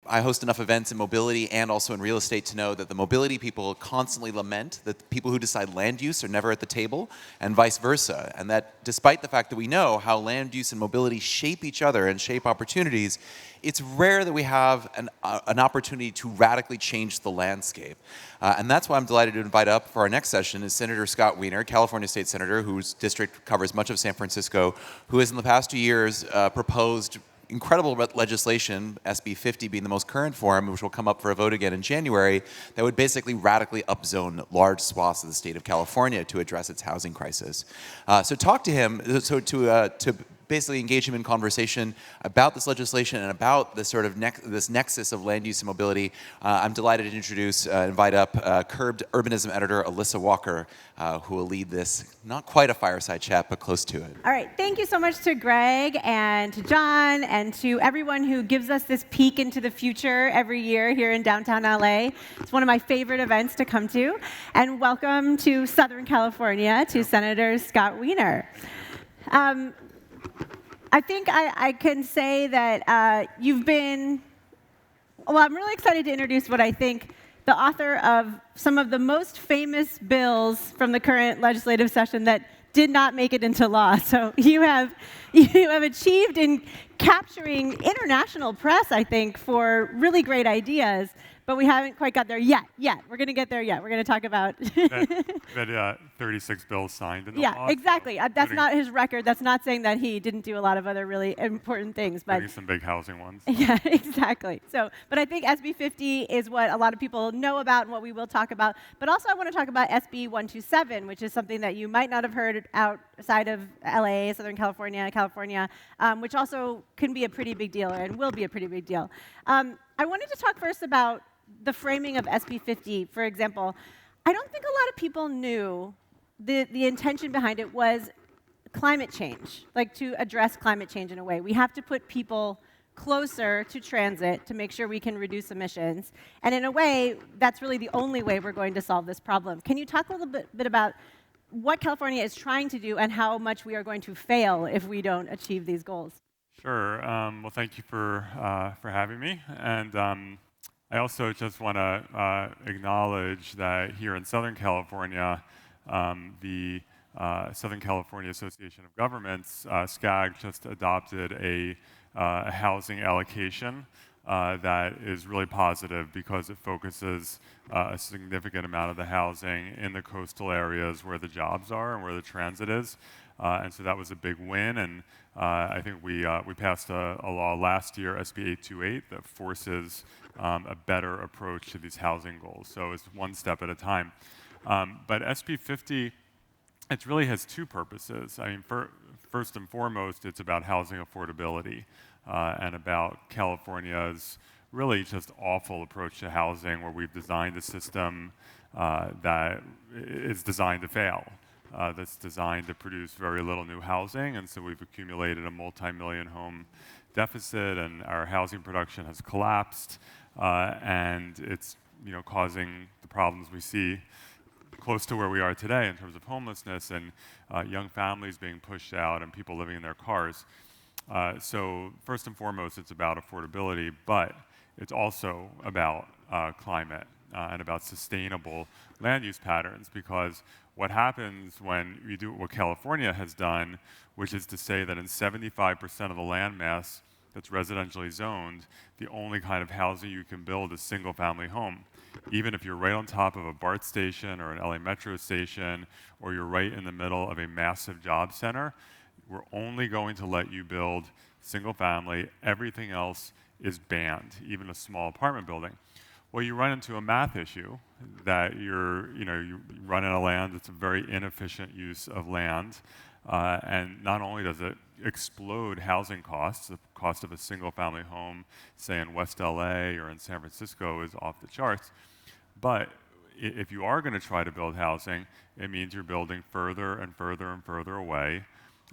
I host enough events in mobility and also in real estate to know that the mobility people constantly lament that the people who decide land use are never at the table, and vice versa. And that despite the fact that we know how land use and mobility shape each other and shape opportunities, it's rare that we have an opportunity to radically change the landscape. And that's why I'm delighted to invite up for our next session is Senator Scott Wiener, California State Senator, whose district covers much of San Francisco, who has in the past 2 years proposed incredible legislation, SB 50 being the most current form, which will come up for a vote again in January, that would basically radically upzone large swaths of the state of California to address its housing crisis. So talk to him, to basically engage him in conversation about this legislation and about this sort of this nexus of land use and mobility. I'm delighted to invite up Curbed Urbanism editor Alissa Walker, who will lead this, not quite a fireside chat, but close to it. All right, thank you so much to Greg and to John and to everyone who gives us this peek into the future every year here in downtown LA. It's one of my favorite events to come to. And welcome to Southern California, to Senator Scott Wiener. I think I can say that I'm really excited to introduce what I think the author of some of the most famous bills from the current legislative session that did not make it into law. So you have achieved in capturing international press, I think, for really great ideas. But we haven't quite got there yet. We're going to get there yet. We're going to talk about... that 36 bills signed in the law. Yeah, exactly. That's not his record. That's not saying that he didn't do a lot of other really important things. But maybe some big housing ones. Yeah, exactly. But I think SB 50 is what a lot of people know about and what we will talk about. But also I want to talk about SB 127, which is something that you might not have heard outside of LA, Southern California, which also can be a pretty big deal and will be a pretty big deal. I wanted to talk first about the framing of SB 50, for example. I don't think a lot of people knew the intention behind it was climate change, like to address climate change in a way. We have to put people closer to transit to make sure we can reduce emissions. And in a way, that's really the only way we're going to solve this problem. Can you talk a little bit about what California is trying to do and how much we are going to fail if we don't achieve these goals? Sure. Well, thank you for having me. And I also just want to acknowledge that here in Southern California, the Southern California Association of Governments, SCAG, just adopted a housing allocation that is really positive because it focuses a significant amount of the housing in the coastal areas where the jobs are and where the transit is. And so that was a big win. And I think we passed a law last year, SB 828, that forces a better approach to these housing goals. So it's one step at a time. But SB 50, it really has two purposes. I mean, first and foremost, it's about housing affordability and about California's really just awful approach to housing, where we've designed a system that is designed to fail. That's designed to produce very little new housing, and so we've accumulated a multi-million home deficit, and our housing production has collapsed, and it's causing the problems we see close to where we are today in terms of homelessness and young families being pushed out and people living in their cars. So first and foremost, it's about affordability, but it's also about climate and about sustainable land use patterns, because what happens when you do what California has done, which is to say that in 75% of the land mass that's residentially zoned, the only kind of housing you can build is single-family home. Even if you're right on top of a BART station or an LA Metro station, or you're right in the middle of a massive job center, we're only going to let you build single-family. Everything else is banned, even a small apartment building. Well, you run into a math issue that you run out of land. It's a very inefficient use of land. And not only does it explode housing costs, the cost of a single-family home, say in West LA or in San Francisco, is off the charts, but if you are going to try to build housing, it means you're building further and further and further away,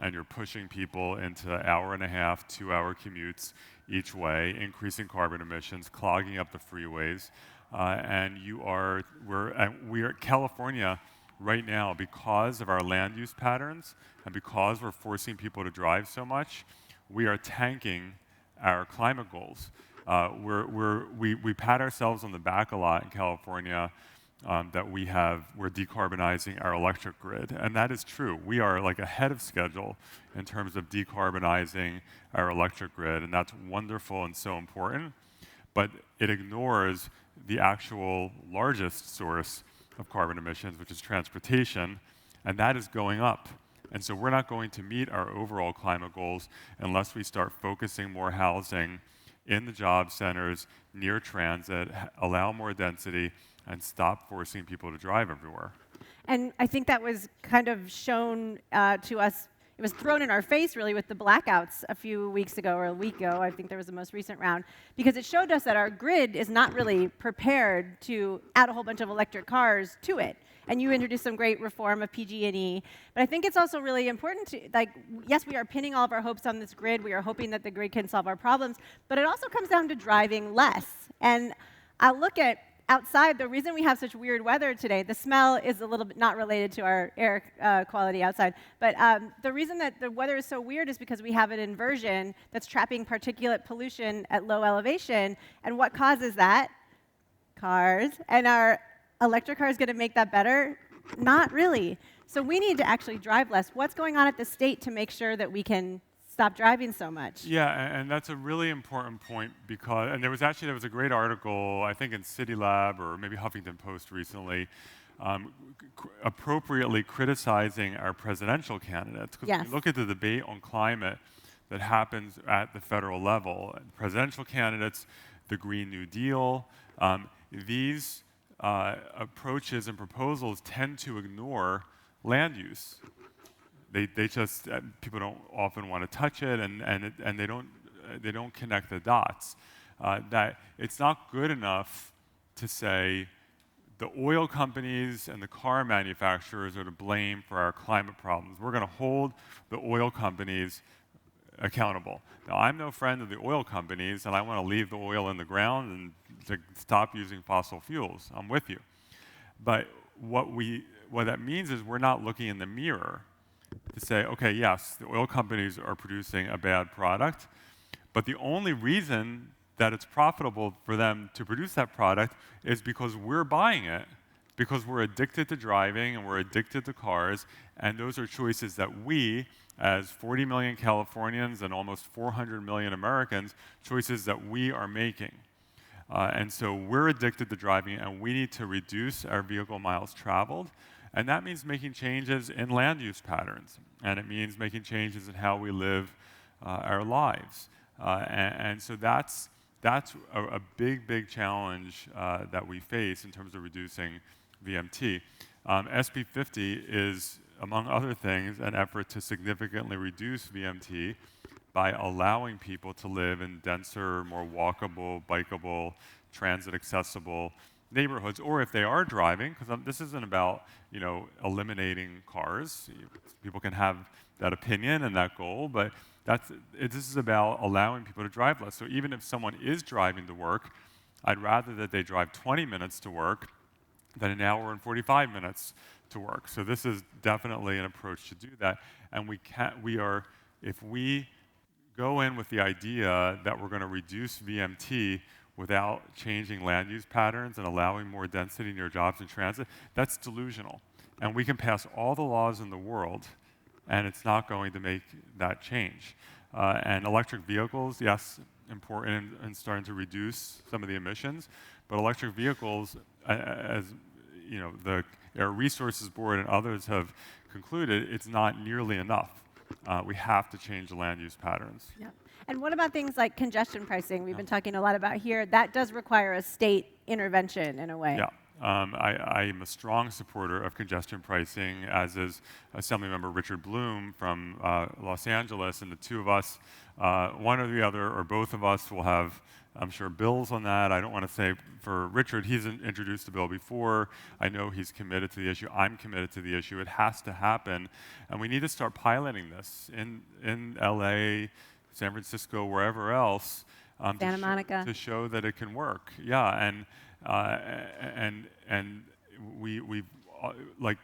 and you're pushing people into hour-and-a-half, 2-hour commutes each way, increasing carbon emissions, clogging up the freeways, and we are California right now, because of our land use patterns and because we're forcing people to drive so much, we are tanking our climate goals. We pat ourselves on the back a lot in California that we're decarbonizing our electric grid, and that is true. We are like ahead of schedule in terms of decarbonizing our electric grid, and that's wonderful and so important. But it ignores the actual largest source of carbon emissions, which is transportation, and that is going up. And so we're not going to meet our overall climate goals unless we start focusing more housing in the job centers, near transit, allow more density, and stop forcing people to drive everywhere. And I think that was kind of shown to us. It was thrown in our face, really, with the blackouts a few weeks ago, or a week ago. I think there was the most recent round, because it showed us that our grid is not really prepared to add a whole bunch of electric cars to it. And you introduced some great reform of PG&E. But I think it's also really important to, like, yes, we are pinning all of our hopes on this grid. We are hoping that the grid can solve our problems. But it also comes down to driving less. And I look at outside, the reason we have such weird weather today, the smell is a little bit not related to our air quality outside, but the reason that the weather is so weird is because we have an inversion that's trapping particulate pollution at low elevation. And what causes that? Cars. And our electric car is going to make that better? Not really. So we need to actually drive less. What's going on at the state to make sure that we can stop driving so much? Yeah, and that's a really important point, because, and there was a great article, I think in City Lab or maybe Huffington Post recently, appropriately criticizing our presidential candidates. Because when you look at the debate on climate that happens at the federal level, presidential candidates, the Green New Deal, these approaches and proposals tend to ignore land use. They just people don't often want to touch it, and they don't connect the dots. That it's not good enough to say the oil companies and the car manufacturers are to blame for our climate problems. We're going to hold the oil companies accountable. Now, I'm no friend of the oil companies, and I want to leave the oil in the ground and to stop using fossil fuels. I'm with you. But what that means is we're not looking in the mirror to say, okay, yes, the oil companies are producing a bad product, but the only reason that it's profitable for them to produce that product is because we're buying it, because we're addicted to driving and we're addicted to cars, and those are choices that we, as 40 million Californians and almost 400 million Americans, choices that we are making. And so we're addicted to driving, and we need to reduce our vehicle miles traveled. And that means making changes in land use patterns. And it means making changes in how we live our lives. And so that's a big, big challenge that we face in terms of reducing VMT. SB 50 is, among other things, an effort to significantly reduce VMT by allowing people to live in denser, more walkable, bikeable, transit-accessible neighborhoods, or if they are driving, because this isn't about eliminating cars. People can have that opinion and that goal, but this is about allowing people to drive less. So even if someone is driving to work, I'd rather that they drive 20 minutes to work than an hour and 45 minutes to work. So this is definitely an approach to do that. And if we go in with the idea that we're going to reduce VMT without changing land use patterns and allowing more density near jobs and transit, that's delusional. And we can pass all the laws in the world, and it's not going to make that change. And electric vehicles, yes, important in starting to reduce some of the emissions, but electric vehicles, as the Air Resources Board and others have concluded, it's not nearly enough. We have to change the land use patterns. Yeah. And what about things like congestion pricing? We've been talking a lot about here. That does require a state intervention in a way. Yeah. I'm a strong supporter of congestion pricing, as is Assemblymember Richard Bloom from Los Angeles, and the two of us, one or the other, or both of us will have, I'm sure, bills on that. I don't want to say for Richard, he's introduced a bill before. I know he's committed to the issue. I'm committed to the issue. It has to happen. And we need to start piloting this in LA, San Francisco, wherever else, Santa Monica, to show that it can work. Yeah, and we've like,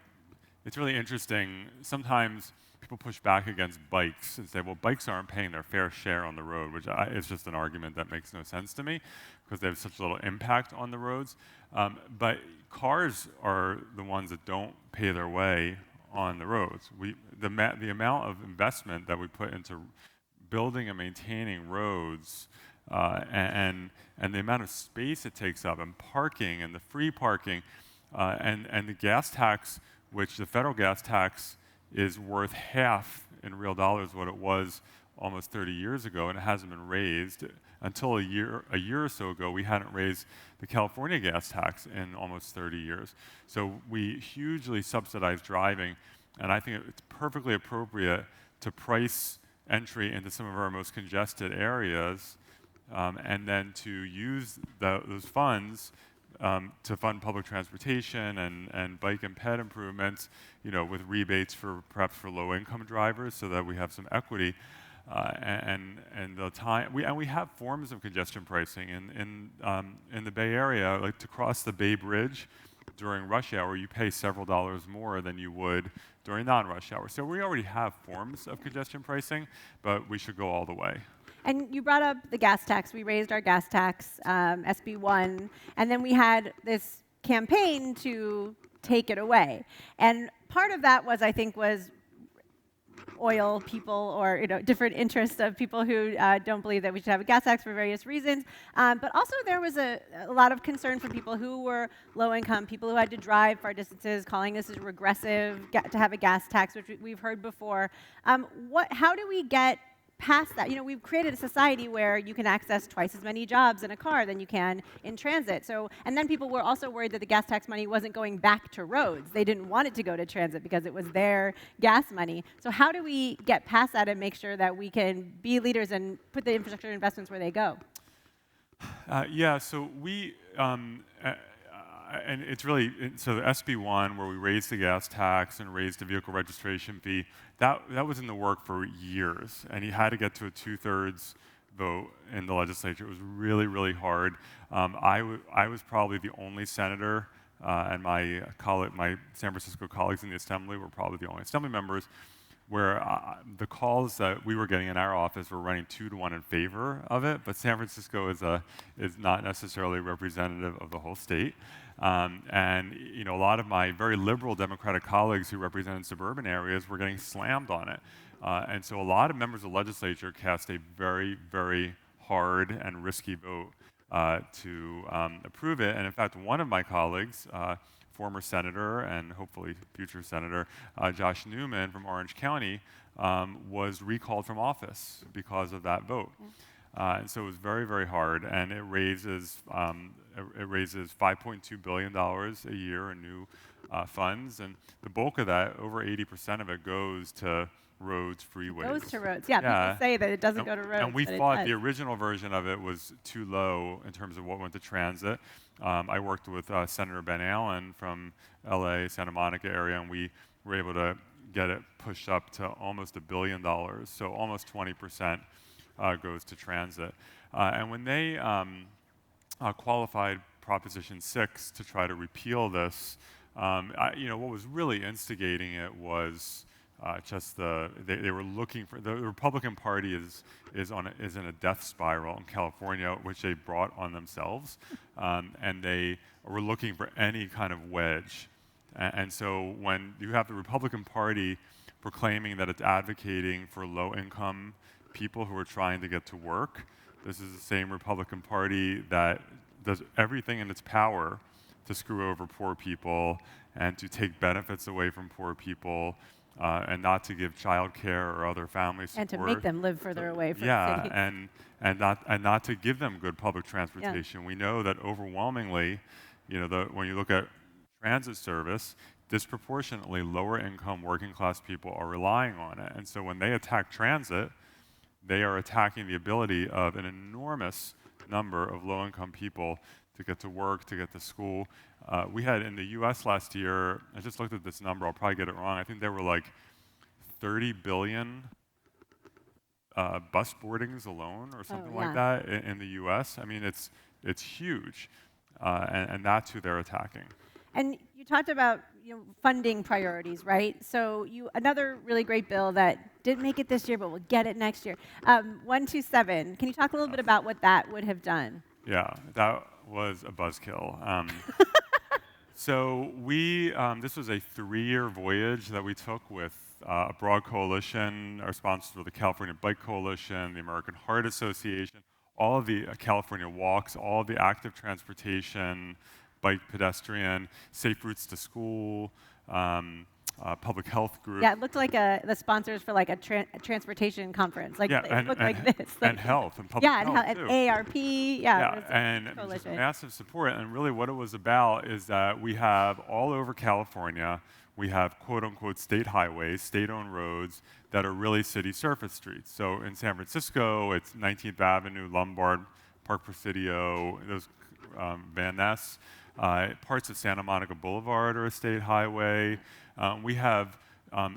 it's really interesting. Sometimes people push back against bikes and say, well, bikes aren't paying their fair share on the road, which is just an argument that makes no sense to me because they have such little impact on the roads. But cars are the ones that don't pay their way on the roads. The amount of investment that we put into building and maintaining roads and the amount of space it takes up and parking and the free parking and the gas tax, which the federal gas tax is worth half in real dollars what it was almost 30 years ago, and it hasn't been raised. Until a year or so ago, we hadn't raised the California gas tax in almost 30 years. So we hugely subsidize driving, and I think it's perfectly appropriate to price entry into some of our most congested areas, and then to use those funds to fund public transportation and bike and ped improvements, with rebates for perhaps for low-income drivers, so that we have some equity. We have forms of congestion pricing in the Bay Area, like to cross the Bay Bridge during rush hour, you pay several dollars more than you would during non-rush hour. So we already have forms of congestion pricing, but we should go all the way. And you brought up the gas tax. We raised our gas tax, SB1, and then we had this campaign to take it away. And part of that was, I think, was oil people or different interests of people who don't believe that we should have a gas tax for various reasons. But also there was a lot of concern for people who were low income, people who had to drive far distances, calling this regressive to have a gas tax, which we've heard before. How do we get past that? We've created a society where you can access twice as many jobs in a car than you can in transit. And then people were also worried that the gas tax money wasn't going back to roads. They didn't want it to go to transit because it was their gas money. So how do we get past that and make sure that we can be leaders and put the infrastructure investments where they go? So we, and it's really, so the SB1, where we raised the gas tax and raised the vehicle registration fee, that was in the work for years, and you had to get to a 2/3 vote in the legislature. It was really, really hard. I was probably the only senator, and my San Francisco colleagues in the assembly were probably the only assembly members where the calls that we were getting in our office were running 2-to-1 in favor of it, but San Francisco is not necessarily representative of the whole state. A lot of my very liberal Democratic colleagues who represented suburban areas were getting slammed on it. And so a lot of members of the legislature cast a very, very hard and risky vote to approve it. And in fact, one of my colleagues, former senator and hopefully future senator, Josh Newman from Orange County, was recalled from office because of that vote. And so it was very, very hard, and it raises $5.2 billion a year in new funds, and the bulk of that, over 80% of it, goes to roads, freeways. Goes to roads, yeah. People say that it doesn't go to roads. And we thought the original version of it was too low in terms of what went to transit. I worked with Senator Ben Allen from LA, Santa Monica area, and we were able to get it pushed up to almost $1 billion, so almost 20% goes to transit. And when they qualified Proposition 6 to try to repeal this, what was really instigating it was just they were looking for, the Republican Party is in a death spiral in California, which they brought on themselves, and they were looking for any kind of wedge. And so when you have the Republican Party proclaiming that it's advocating for low-income people who are trying to get to work, this is the same Republican Party that does everything in its power to screw over poor people and to take benefits away from poor people, and not to give child care or other family support. And to make them live further away from the city. and not to give them good public transportation. Yeah. We know that overwhelmingly, when you look at transit service, disproportionately lower income working class people are relying on it. And so when they attack transit, they are attacking the ability of an enormous number of low income people to get to work, to get to school. We had in the US last year, I just looked at this number, I'll probably get it wrong, I think there were like 30 billion bus boardings alone or something like that in the US. I mean, it's huge, and that's who they're attacking. And you talked about, funding priorities, right? So another really great bill that didn't make it this year, but we'll get it next year. 127. Can you talk a little bit about what that would have done? Yeah, that was a buzzkill. So this was a 3-year voyage that we took with a broad coalition. Our sponsors were the California Bike Coalition, the American Heart Association, all of the California Walks, all of the active transportation, bike, pedestrian, safe routes to school, public health group. Yeah, it looked like the sponsors for like a transportation conference. Like it looked like this. And health and public health and too. AARP. Yeah, and just massive support. And really, what it was about is that we have all over California, we have quote unquote state highways, state-owned roads that are really city surface streets. So in San Francisco, it's 19th Avenue, Lombard, Park Presidio, those Van Ness. Parts of Santa Monica Boulevard are a state highway. We have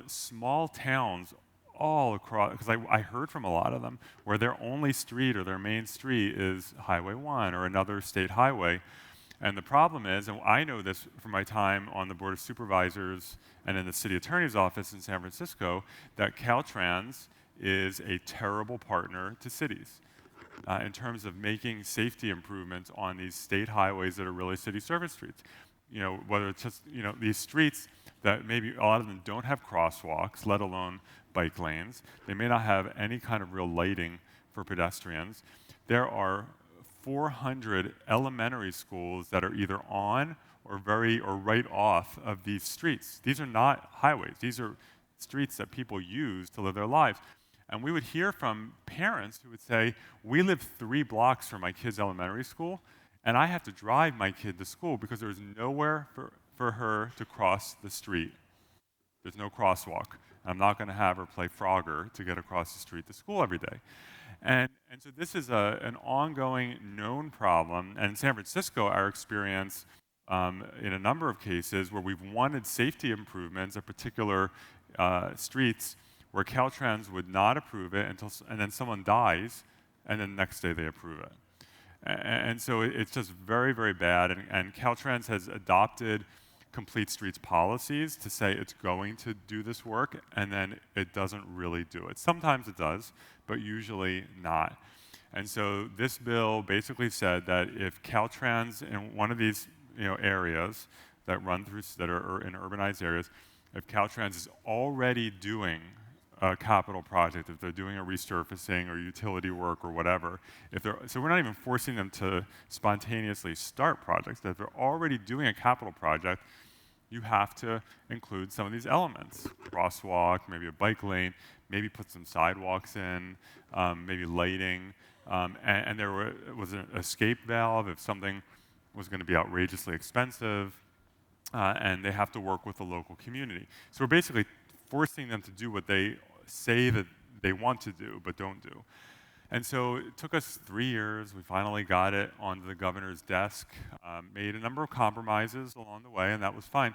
small towns all across, because I heard from a lot of them, where their only street or their main street is Highway 1 or another state highway. And the problem is, and I know this from my time on the Board of Supervisors and in the City Attorney's Office in San Francisco, that Caltrans is a terrible partner to cities. In terms of making safety improvements on these state highways that are really city service streets. Whether it's just, these streets that maybe a lot of them don't have crosswalks, let alone bike lanes. They may not have any kind of real lighting for pedestrians. There are 400 elementary schools that are either on or right off of these streets. These are not highways. These are streets that people use to live their lives. And we would hear from parents who would say, we live 3 blocks from my kid's elementary school, and I have to drive my kid to school because there's nowhere for her to cross the street. There's no crosswalk. I'm not going to have her play Frogger to get across the street to school every day. And so this is an ongoing known problem. And in San Francisco, our experience in a number of cases where we've wanted safety improvements at particular streets where Caltrans would not approve it and then someone dies, and then the next day they approve it. And so it's just very, very bad. And Caltrans has adopted complete streets policies to say it's going to do this work, and then it doesn't really do it. Sometimes it does, but usually not. And so this bill basically said that if Caltrans in one of these areas that are in urbanized areas, if Caltrans is already doing a capital project, if they're doing a resurfacing or utility work or whatever, so we're not even forcing them to spontaneously start projects. If they're already doing a capital project, you have to include some of these elements. Crosswalk, maybe a bike lane, maybe put some sidewalks in, maybe lighting, and there was an escape valve if something was going to be outrageously expensive, and they have to work with the local community. So we're basically forcing them to do what they say that they want to do but don't do. And so it took us 3 years. We finally got it onto the governor's desk, made a number of compromises along the way, and that was fine.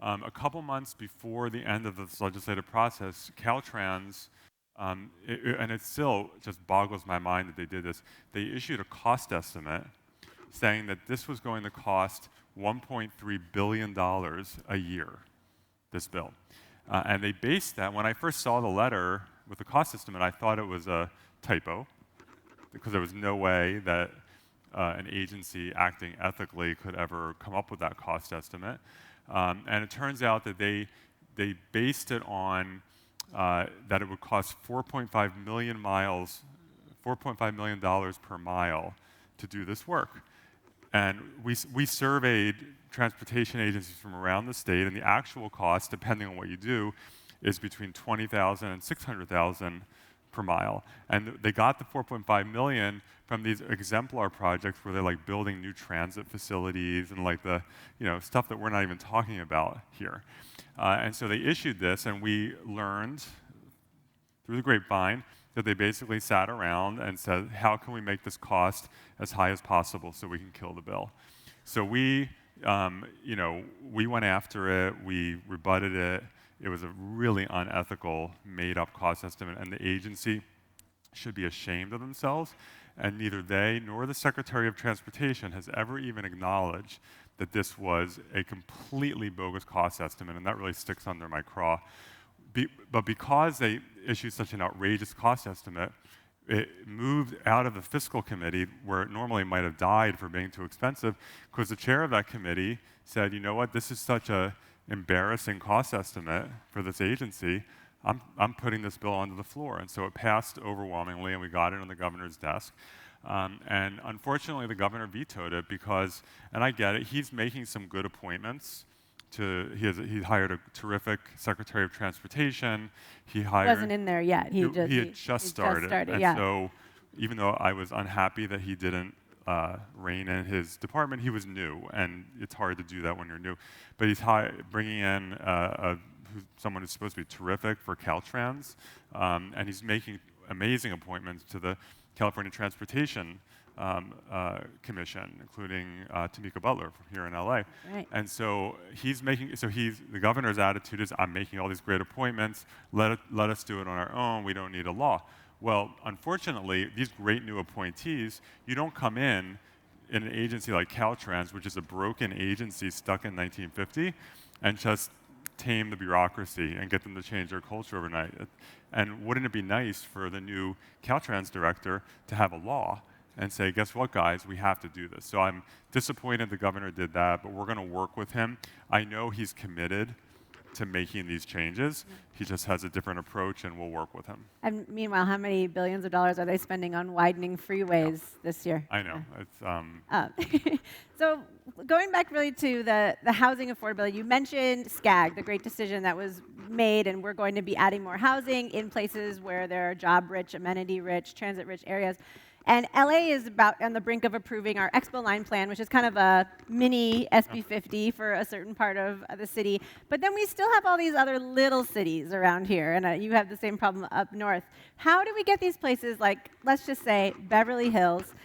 A couple months before the end of this legislative process, Caltrans, and it still just boggles my mind that they did this, they issued a cost estimate saying that this was going to cost $1.3 billion a year, this bill. And they based that, when I first saw the letter with the cost estimate, I thought it was a typo, because there was no way that an agency acting ethically could ever come up with that cost estimate. And it turns out that they based it on that it would cost 4.5 million dollars per mile to do this work. And we surveyed transportation agencies from around the state, and the actual cost, depending on what you do, is between $20,000 and $600,000 per mile. And they got the 4.5 million from these exemplar projects where they're like building new transit facilities and like the stuff that we're not even talking about here. And so they issued this, and we learned through the grapevine that they basically sat around and said, how can we make this cost as high as possible so we can kill the bill? So we went after it, we rebutted it. It was a really unethical, made-up cost estimate, and the agency should be ashamed of themselves. and neither they nor the Secretary of Transportation has ever even acknowledged that this was a completely bogus cost estimate, and that really sticks under my craw. But because they issued such an outrageous cost estimate, it moved out of the fiscal committee, where it normally might have died for being too expensive, because the chair of that committee said, you know what, this is such an embarrassing cost estimate for this agency, I'm putting this bill onto the floor. And so it passed overwhelmingly, and we got it on the governor's desk. And unfortunately, the governor vetoed it because, and I get it, he's making some good appointments. He hired a terrific Secretary of Transportation. He wasn't in there yet. He had just started. And yeah. so even though I was unhappy that he didn't rein in his department, he was new, and it's hard to do that when you're new. But he's bringing in someone who's supposed to be terrific for Caltrans, and he's making amazing appointments to the California Transportation Commission, including Tamika Butler from here in LA. Right. And so the governor's attitude is, I'm making all these great appointments, let us do it on our own, we don't need a law. Well, unfortunately, these great new appointees, you don't come in an agency like Caltrans, which is a broken agency stuck in 1950, and just tame the bureaucracy and get them to change their culture overnight. And wouldn't it be nice for the new Caltrans director to have a law and say, guess what, guys, we have to do this. So I'm disappointed the governor did that, but we're going to work with him. I know he's committed to making these changes. He just has a different approach, and we'll work with him. And meanwhile, how many billions of dollars are they spending on widening freeways this year? I know. It's, So going back really to the housing affordability, you mentioned SCAG, the great decision that was made, and we're going to be adding more housing in places where there are job-rich, amenity-rich, transit-rich areas. And LA is about on the brink of approving our Expo Line plan, which is kind of a mini SB 50 for a certain part of the city. But then we still have all these other little cities around here, and you have the same problem up north. How do we get these places like, let's just say, Beverly Hills,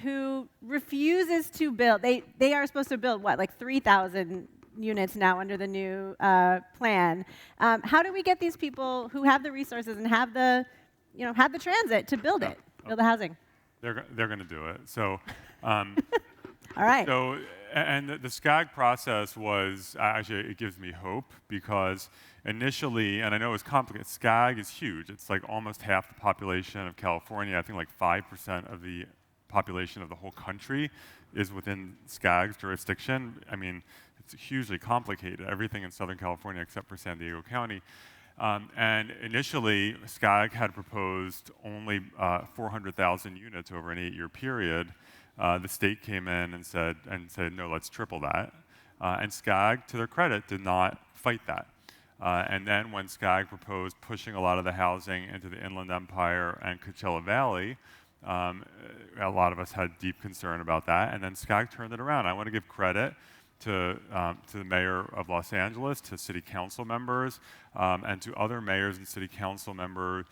who refuses to build? They are supposed to build, what, like 3,000 units now under the new plan. How do we get these people who have the resources and have the transit to build it? Build the housing. they're going to do it. So, all right. So, and the SCAG process was actually, it gives me hope because initially, and I know it's complicated, SCAG is huge. It's like almost half the population of California. I think like 5% of the population of the whole country is within SCAG's jurisdiction. I mean, it's hugely complicated. Everything in Southern California except for San Diego County. And initially, SCAG had proposed only 400,000 units over an 8-year period. The state came in and said, no, let's triple that. And SCAG, to their credit, did not fight that. And then when SCAG proposed pushing a lot of the housing into the Inland Empire and Coachella Valley, a lot of us had deep concern about that. And then SCAG turned it around. I want to give credit to the mayor of Los Angeles, to city council members, and to other mayors and city council members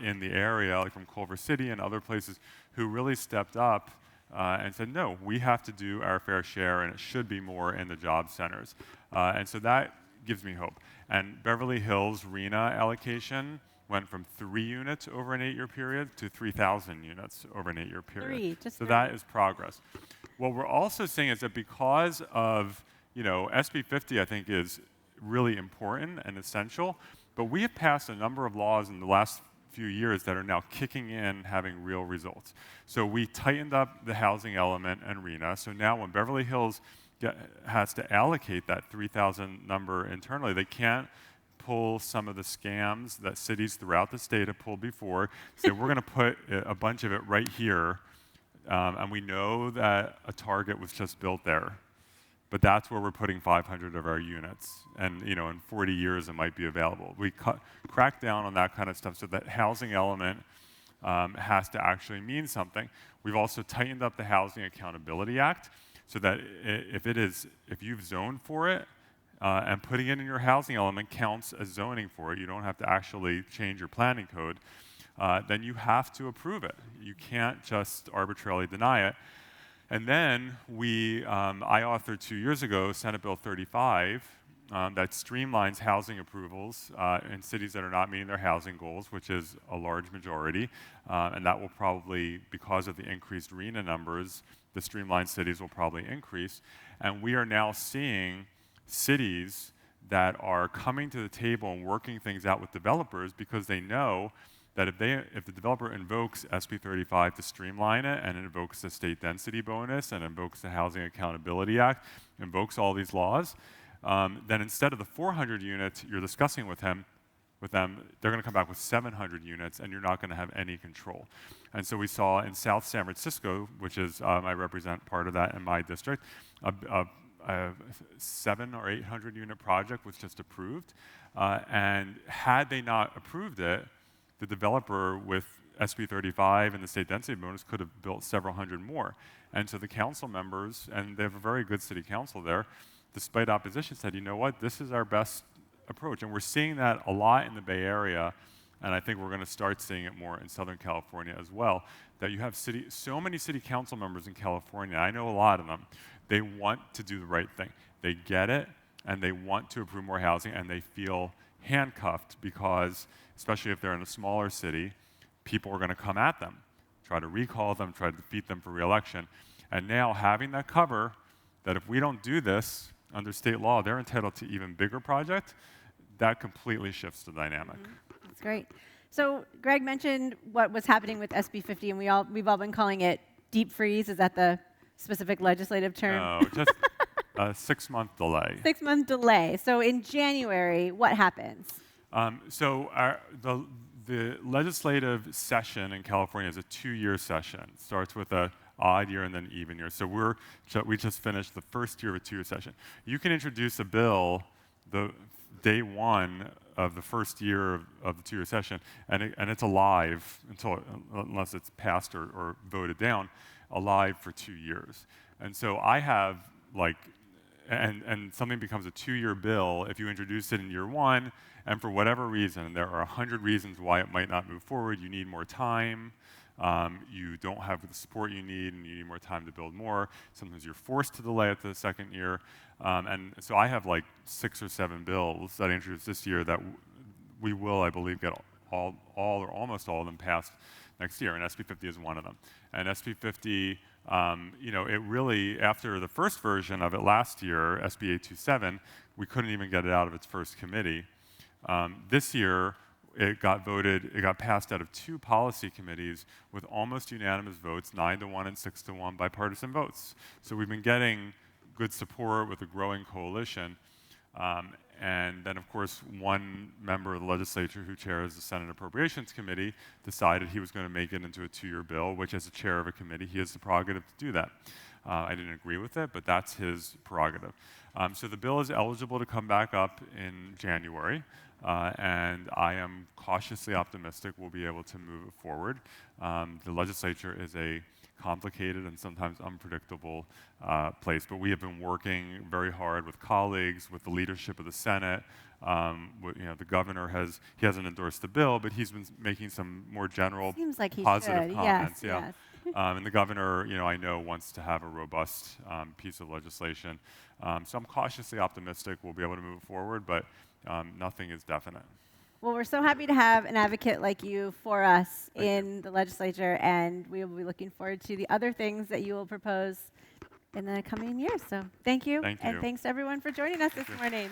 in the area, like from Culver City and other places, who really stepped up and said, no, we have to do our fair share, and it should be more in the job centers. And so that gives me hope. And Beverly Hills RENA allocation went from 3 units over an 8-year period to 3,000 units over an 8-year period. So that is progress. What we're also seeing is that because of, SB 50, I think, is really important and essential, but we have passed a number of laws in the last few years that are now kicking in, having real results. So we tightened up the housing element and RENA. So now when Beverly Hills has to allocate that 3,000 number internally, they can't pull some of the scams that cities throughout the state have pulled before. So we're going to put a bunch of it right here. And we know that a Target was just built there, but that's where we're putting 500 of our units. And in 40 years, it might be available. We crack down on that kind of stuff so that housing element has to actually mean something. We've also tightened up the Housing Accountability Act so that if you've zoned for it, and putting it in your housing element counts as zoning for it, you don't have to actually change your planning code, then you have to approve it. You can't just arbitrarily deny it. And then I authored 2 years ago Senate Bill 35, that streamlines housing approvals in cities that are not meeting their housing goals, which is a large majority. And that will probably, because of the increased RHNA numbers, the streamlined cities will probably increase. And we are now seeing cities that are coming to the table and working things out with developers because they know that if the developer invokes SB 35 to streamline it and invokes the state density bonus and invokes the Housing Accountability Act, invokes all these laws, then instead of the 400 units you're discussing with them, they're going to come back with 700 units, and you're not going to have any control. And so we saw in South San Francisco, which is I represent part of that in my district, a 700 or 800 unit project was just approved, and had they not approved it, the developer with SB 35 and the state density bonus could have built several hundred more. And so the council members, and they have a very good city council there, despite opposition, said, you know what, this is our best approach. And we're seeing that a lot in the Bay Area, and I think we're going to start seeing it more in Southern California as well, that you have so many city council members in California, I know a lot of them, they want to do the right thing. They get it, and they want to approve more housing, and they feel handcuffed because, especially if they're in a smaller city, people are going to come at them, try to recall them, try to defeat them for re-election. And now having that cover, that if we don't do this under state law, they're entitled to even bigger project, that completely shifts the dynamic. That's great. So Greg mentioned what was happening with SB 50, and we've all been calling it deep freeze. Is that the specific legislative term? No, just a 6-month delay. 6-month delay. So in January, what happens? The legislative session in California is a 2-year session. It starts with an odd year and then even year. So we just finished the first year of a 2-year session. You can introduce a bill the day one of the first year of the 2-year session, and it's alive unless it's passed or voted down, alive for 2 years. And so I have and something becomes a 2-year bill if you introduce it in year one, and for whatever reason, and there are 100 reasons why it might not move forward. You need more time, you don't have the support you need, and you need more time to build more. Sometimes you're forced to delay it to the second year. And so I have 6 or 7 bills that I introduced this year that we will, I believe, get all or almost all of them passed next year, and SB 50 is one of them. And SB 50, it really, after the first version of it last year, SB 827, we couldn't even get it out of its first committee. This year, it got passed out of 2 policy committees with almost unanimous votes, 9-1 and 6-1 bipartisan votes. So we've been getting good support with a growing coalition. And then, of course, one member of the legislature who chairs the Senate Appropriations Committee decided he was going to make it into a 2-year bill, which, as a chair of a committee, he has the prerogative to do that. I didn't agree with it, but that's his prerogative. So the bill is eligible to come back up in January, and I am cautiously optimistic we'll be able to move it forward. The legislature is a complicated and sometimes unpredictable place, but we have been working very hard with colleagues, with the leadership of the Senate. The governor hasn't endorsed the bill, but he's been making some more general positive comments. Yes. And the governor, I know, wants to have a robust piece of legislation. So I'm cautiously optimistic we'll be able to move forward, but nothing is definite. Well, we're so happy to have an advocate like you for us in the legislature, and we will be looking forward to the other things that you will propose in the coming years. So thank you. Thank you. And thanks everyone for joining us this morning.